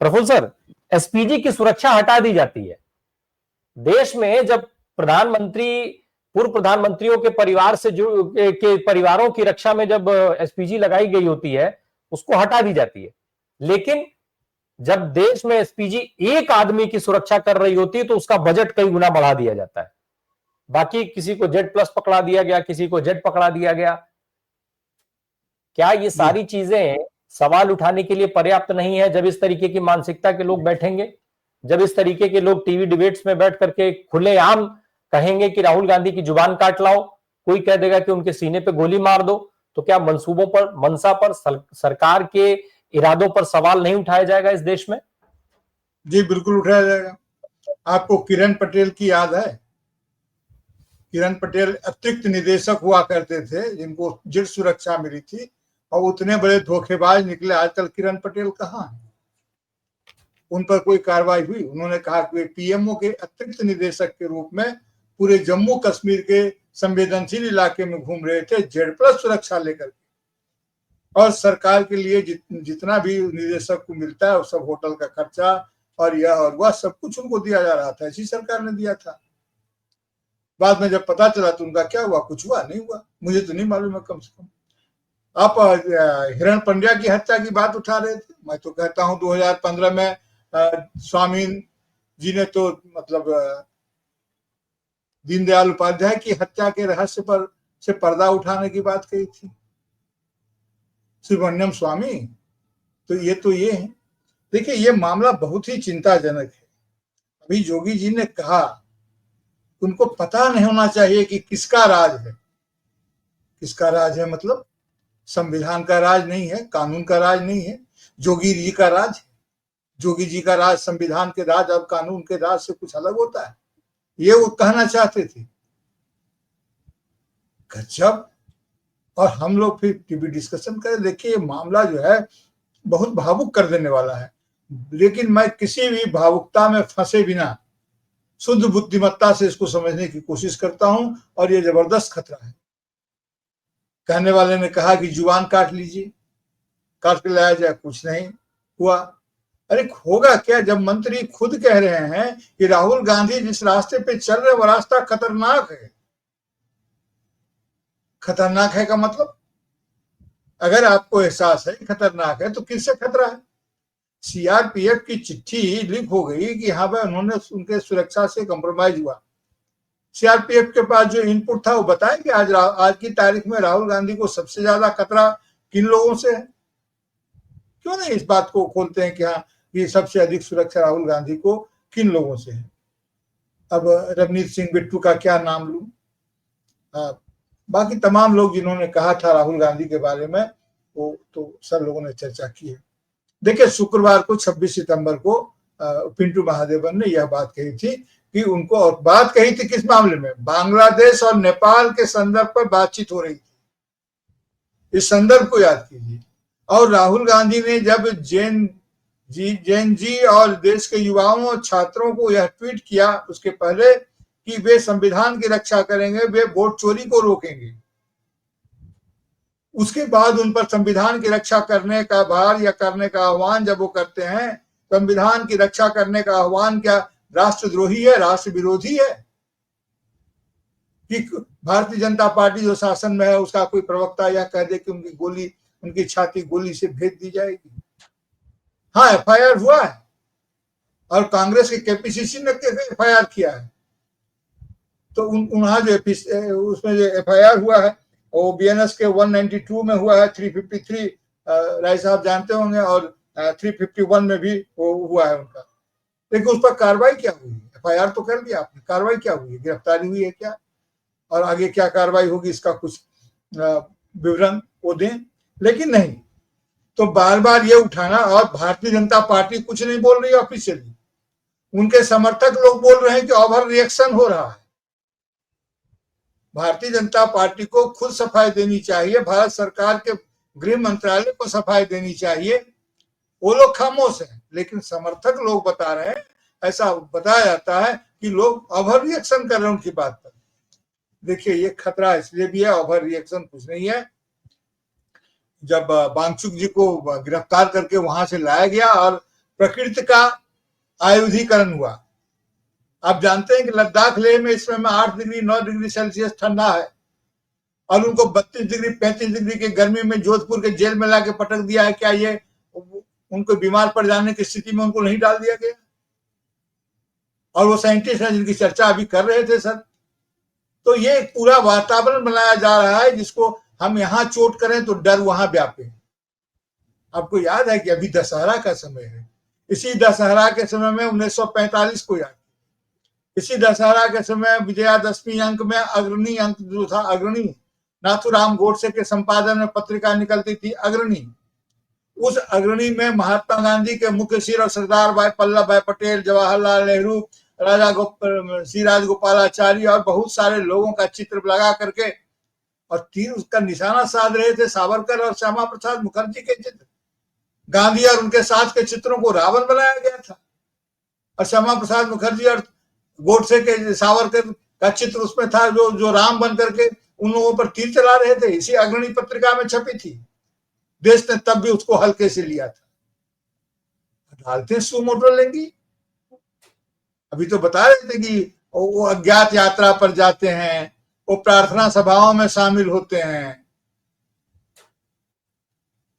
Praful sir, SPG की सुरक्षा हटा दी जाती है। देश में जब प्रधानमंत्री, पूर्व प्रधानमंत्रियों के परिवार से जो के परिवारों की रक्षा में जब एसपीजी लगाई गई होती है, उसको हटा दी जाती है। लेकिन जब देश में एसपीजी एक आदमी की सुरक्षा कर रही होती है तो उसका बजट कई गुना बढ़ा दिया जाता है। बाकी किसी को जेड प्लस पकड़ा दिया गया, किसी को जेड पकड़ा दिया गया। क्या ये सारी चीजें सवाल उठाने के लिए पर्याप्त नहीं है? जब इस तरीके की मानसिकता के लोग बैठेंगे, जब इस तरीके के लोग टीवी डिबेट्स में बैठ करके खुलेआम कहेंगे कि राहुल गांधी की जुबान काट लाओ, कोई कह देगा कि उनके सीने पे गोली मार दो, तो क्या मंसूबों पर, मंशा पर, सरकार के इरादों पर सवाल नहीं उठाया जाएगा इस देश में? जी बिल्कुल उठाया जाएगा। आपको किरण पटेल की याद है? किरण पटेल अतिरिक्त निदेशक हुआ करते थे, जिनको जेड सुरक्षा मिली थी, और उतने बड़े धोखेबाज निकले। आजकल किरण पटेल कहाँ है? उन पर कोई कार्रवाई हुई? उन्होंने कहा कि वे पीएमओ के अतिरिक्त निदेशक के रूप में पूरे जम्मू कश्मीर के संवेदनशील इलाके में घूम रहे थे, जेड प्लस सुरक्षा लेकर। और सरकार के लिए जितना भी निदेशक को मिलता है, वो सब होटल का खर्चा और यह और वह सब कुछ उनको दिया जा रहा था। इसी सरकार ने दिया था। बाद में जब पता चला तो उनका क्या हुआ? कुछ हुआ नहीं हुआ, मुझे तो नहीं मालूम है। कम से कम आप हिरण पंड्या की हत्या की बात उठा रहे थे। मैं तो कहता हूं 2015 में स्वामी जी ने तो मतलब दीनदयाल उपाध्याय की हत्या के रहस्य पर से पर्दा उठाने की बात कही थी, सुब्रमण्यम स्वामी। तो ये है। देखिए, ये मामला बहुत ही चिंताजनक है। अभी योगी जी ने कहा उनको पता नहीं होना चाहिए कि किसका राज है। किसका राज है मतलब संविधान का राज नहीं है, कानून का राज नहीं है, जोगी जी का राज। जोगी जी का राज संविधान के राज और कानून के राज से कुछ अलग होता है, ये वो कहना चाहते थे। गजब। और हम लोग फिर टीवी डिस्कशन करें। देखिए, ये मामला जो है बहुत भावुक कर देने वाला है, लेकिन मैं किसी भी भावुकता में फंसे बिना शुद्ध बुद्धिमत्ता से इसको समझने की कोशिश करता हूं। और ये जबरदस्त खतरा है। कहने वाले ने कहा कि जुबान काट लीजिए, काट के लाया जाए, कुछ नहीं हुआ। अरे होगा क्या जब मंत्री खुद कह रहे हैं कि राहुल गांधी जिस रास्ते पे चल रहे वो रास्ता खतरनाक है। खतरनाक है का मतलब, अगर आपको एहसास है खतरनाक है तो किससे खतरा है? सीआरपीएफ की चिट्ठी लीक हो गई कि हाँ भाई उन्होंने उनके सुरक्षा से कंप्रोमाइज हुआ। सीआरपीएफ के पास जो इनपुट था वो बताया कि आज की तारीख में राहुल गांधी को सबसे ज्यादा खतरा किन लोगों से है। क्यों नहीं इस बात को खोलते हैं कि हाँ ये सबसे अधिक सुरक्षा राहुल गांधी को किन लोगों से है। अब रवनीत सिंह बिट्टू का क्या नाम लूं, बाकी तमाम लोग जिन्होंने कहा था राहुल गांधी के बारे में, वो तो सब लोगों ने चर्चा की है। देखिए, शुक्रवार को 26 सितंबर को पिंटू महादेवन ने यह बात कही थी कि उनको, और बात कही थी किस मामले में? बांग्लादेश और नेपाल के संदर्भ पर बातचीत हो रही थी। इस संदर्भ को याद कीजिए। और राहुल गांधी ने जब जैन जी और देश के युवाओं और छात्रों को यह ट्वीट किया उसके पहले कि वे संविधान की रक्षा करेंगे, वे वोट चोरी को रोकेंगे, उसके बाद उन पर संविधान की रक्षा करने का भार या करने का आह्वान जब वो करते हैं, संविधान की रक्षा करने का आह्वान क्या राष्ट्रद्रोही है, राष्ट्र विरोधी है? कि भारतीय जनता पार्टी जो शासन में है उसका कोई प्रवक्ता यह कह दे कि उनकी छाती गोली से भेज दी जाएगी? हाँ, एफआईआर हुआ है और कांग्रेस के केपीसीसी ने एफआईआर किया है। तो वहां जो उसमें जो एफआईआर हुआ है वो बीएनएस के 192 में हुआ है, 353 राय साहब जानते होंगे, और 351 में भी वो हुआ है उनका। लेकिन उस पर कार्रवाई क्या हुई? एफआईआर तो कर दिया आपने, कार्रवाई क्या हुई है? गिरफ्तारी हुई है क्या? और आगे क्या कार्रवाई होगी इसका कुछ विवरण वो दें, लेकिन नहीं। तो बार बार ये उठाना, और भारतीय जनता पार्टी कुछ नहीं बोल रही ऑफिशियली, उनके समर्थक लोग बोल रहे हैं कि ओवर रिएक्शन हो रहा है। भारतीय जनता पार्टी को खुद सफाई देनी चाहिए, भारत सरकार के गृह मंत्रालय को सफाई देनी चाहिए। वो लोग खामोश हैं, लेकिन समर्थक लोग बता रहे हैं, ऐसा बताया जाता है कि लोग ओवर रिएक्शन कर रहे हैं उनकी बात पर। देखिए, ये खतरा इसलिए भी है, ओवर रिएक्शन कुछ नहीं है। जब वांगचुक जी को गिरफ्तार करके वहां से लाया गया और प्रकृति का आयुधीकरण हुआ। आप जानते हैं कि लद्दाख लेह में इस समय 8 डिग्री 9 डिग्री सेल्सियस ठंडा है, और उनको 32 डिग्री 35 डिग्री की गर्मी में जोधपुर के जेल में लाके पटक दिया है। क्या ये उनको बीमार पड़ जाने की स्थिति में उनको नहीं डाल दिया गया? और वो साइंटिस्ट हैं जिनकी चर्चा अभी कर रहे थे सर। तो ये एक पूरा वातावरण बनाया जा रहा है जिसको हम यहां चोट करें तो डर वहां व्यापे। आपको याद है कि अभी दशहरा का समय है। इसी दशहरा के समय में 1945 को याद, इसी दशहरा के समय विजयादशमी अंक में अग्रणी अंक जो था, अग्रणी नाथूराम गोडसे के संपादन में पत्रिका निकलती थी अग्रणी। उस अग्रणी में महात्मा गांधी के मुख्य सिर और सरदार भाई वल्लभ भाई पटेल, जवाहरलाल नेहरू, श्री राजगोपालाचारी और बहुत सारे लोगों का चित्र लगा करके और तीर उसका निशाना साध रहे थे सावरकर और श्यामा प्रसाद मुखर्जी के चित्र। गांधी और उनके साथ के चित्रों को रावण बनाया गया था, और श्यामा प्रसाद मुखर्जी और गोडसे के सावरकर का चित्र उसमें था जो राम बन करके उन लोगों पर तीर चला रहे थे। इसी अग्रणी पत्रिका में छपी थी। देश ने तब भी उसको हल्के से लिया था। डालते सुमोटो लेंगी। अभी तो बता रहे थे कि वो अज्ञात यात्रा पर जाते हैं, वो प्रार्थना सभाओं में शामिल होते हैं।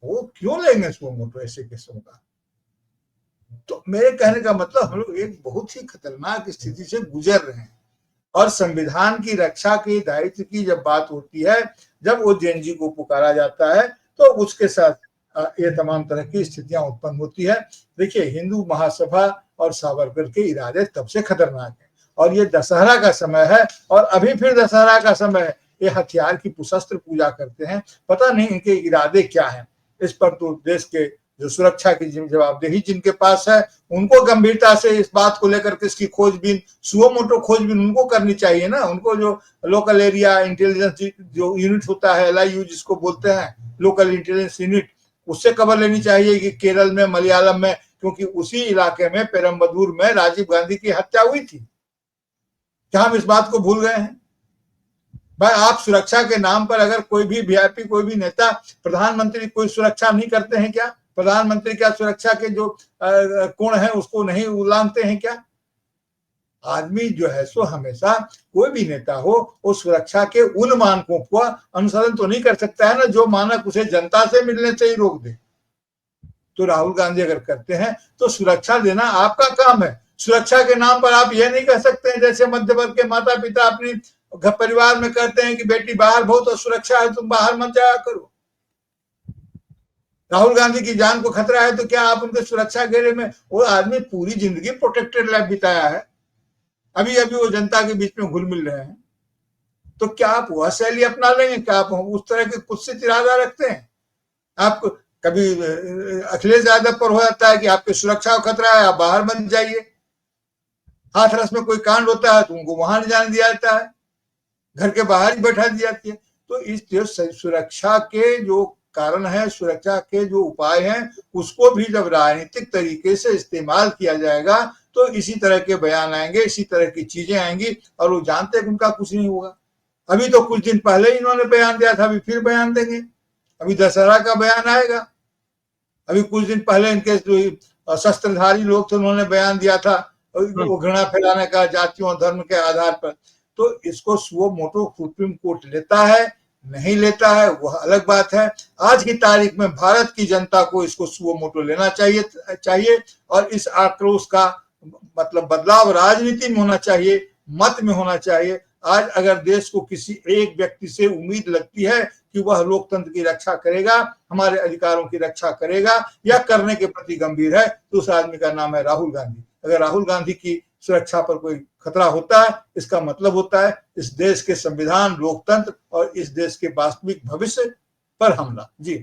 वो क्यों लेंगे सुमोटो ऐसे किस्मों का? तो मेरे कहने का मतलब हम लोग एक बहुत ही खतरनाक स्थिति से गुजर रहे हैं, और संविधान की रक्षा के दायित्व की जब बात होती है, जब वो जेएनजी को पुकारा जाता है, तो उसके साथ ये तमाम तरह की स्थितियां उत्पन्न होती है। देखिए, हिंदू महासभा और सावरकर के इरादे तब से खतरनाक है, और ये दशहरा का समय है, और अभी फिर दशहरा का समय है। ये हथियार की पुशस्त्र पूजा करते हैं, पता नहीं इनके इरादे क्या हैं। इस पर तो देश के जो सुरक्षा की जवाबदेही जिनके पास है, उनको गंभीरता से इस बात को लेकर के इसकी खोजबीन, सुमोटो खोजबीन उनको करनी चाहिए ना। उनको जो लोकल एरिया इंटेलिजेंस जो यूनिट होता है, LIU जिसको बोलते हैं, लोकल इंटेलिजेंस यूनिट, उससे खबर लेनी चाहिए कि केरल में, मलयालम में, क्योंकि उसी इलाके में पेरम्बदूर में राजीव गांधी की हत्या हुई थी। क्या हम इस बात को भूल गए हैं? भाई, आप सुरक्षा के नाम पर अगर कोई भी VIP, कोई भी नेता, प्रधानमंत्री कोई सुरक्षा नहीं करते हैं क्या? प्रधानमंत्री क्या सुरक्षा के जो कोण है उसको नहीं उल्लांघते हैं क्या? आदमी जो है सो हमेशा, कोई भी नेता हो, वो सुरक्षा के उन मानकों का अनुसरण तो नहीं कर सकता है ना जो मानक उसे जनता से मिलने से ही रोक दे। तो राहुल गांधी अगर करते हैं तो सुरक्षा देना आपका काम है। सुरक्षा के नाम पर आप ये नहीं कह सकते हैं जैसे मध्य वर्ग के माता पिता अपनी घर परिवार में कहते हैं कि बेटी बाहर बहुत सुरक्षा है, तुम बाहर मत जाया करो। राहुल गांधी की जान को खतरा है तो क्या आप उनके सुरक्षा घेरे में? वो आदमी पूरी जिंदगी प्रोटेक्टेड लाइफ बिताया है, अभी अभी वो जनता के बीच में घुल मिल रहे हैं। तो क्या आप वह शैली अपना लेंगे? क्या आप उस तरह के कुत्सित इरादा रखते हैं? आप कभी अखिलेश यादव पर हो जाता है कि आपकी सुरक्षा का खतरा है, आप बाहर बन जाइए। हाथरस में कोई कांड होता है तो उनको वहां नहीं जाने दिया जाता है, घर के बाहर ही बैठा दी जाती है। तो इस सुरक्षा के जो कारण है, सुरक्षा के जो उपाय हैं, उसको भी जब राजनीतिक तरीके से इस्तेमाल किया जाएगा तो इसी तरह के बयान आएंगे, इसी तरह की चीजें आएंगी, और वो जानते हैं कि उनका कुछ नहीं होगा। अभी तो कुछ दिन पहले इन्होंने बयान दिया था, अभी फिर बयान देंगे, अभी दशहरा का बयान आएगा। अभी कुछ दिन पहले इनके जो शस्त्रधारी लोग थे उन्होंने बयान दिया था वो घृणा फैलाने का जातियों और धर्म के आधार पर। तो इसको सुमोटो सुप्रीम कोर्ट लेता है नहीं लेता है वह अलग बात है। आज की तारीख में भारत की जनता को इसको सुमोटो लेना चाहिए और इस आक्रोश का मतलब बदलाव राजनीति में होना चाहिए, मत में होना चाहिए। आज अगर देश को किसी एक व्यक्ति से उम्मीद लगती है कि वह लोकतंत्र की रक्षा करेगा, हमारे अधिकारों की रक्षा करेगा या करने के प्रति गंभीर है, तो उस आदमी का नाम है राहुल गांधी। अगर राहुल गांधी की सुरक्षा पर कोई खतरा होता है, इसका मतलब होता है इस देश के संविधान, लोकतंत्र और इस देश के वास्तविक भविष्य पर हमला। जी।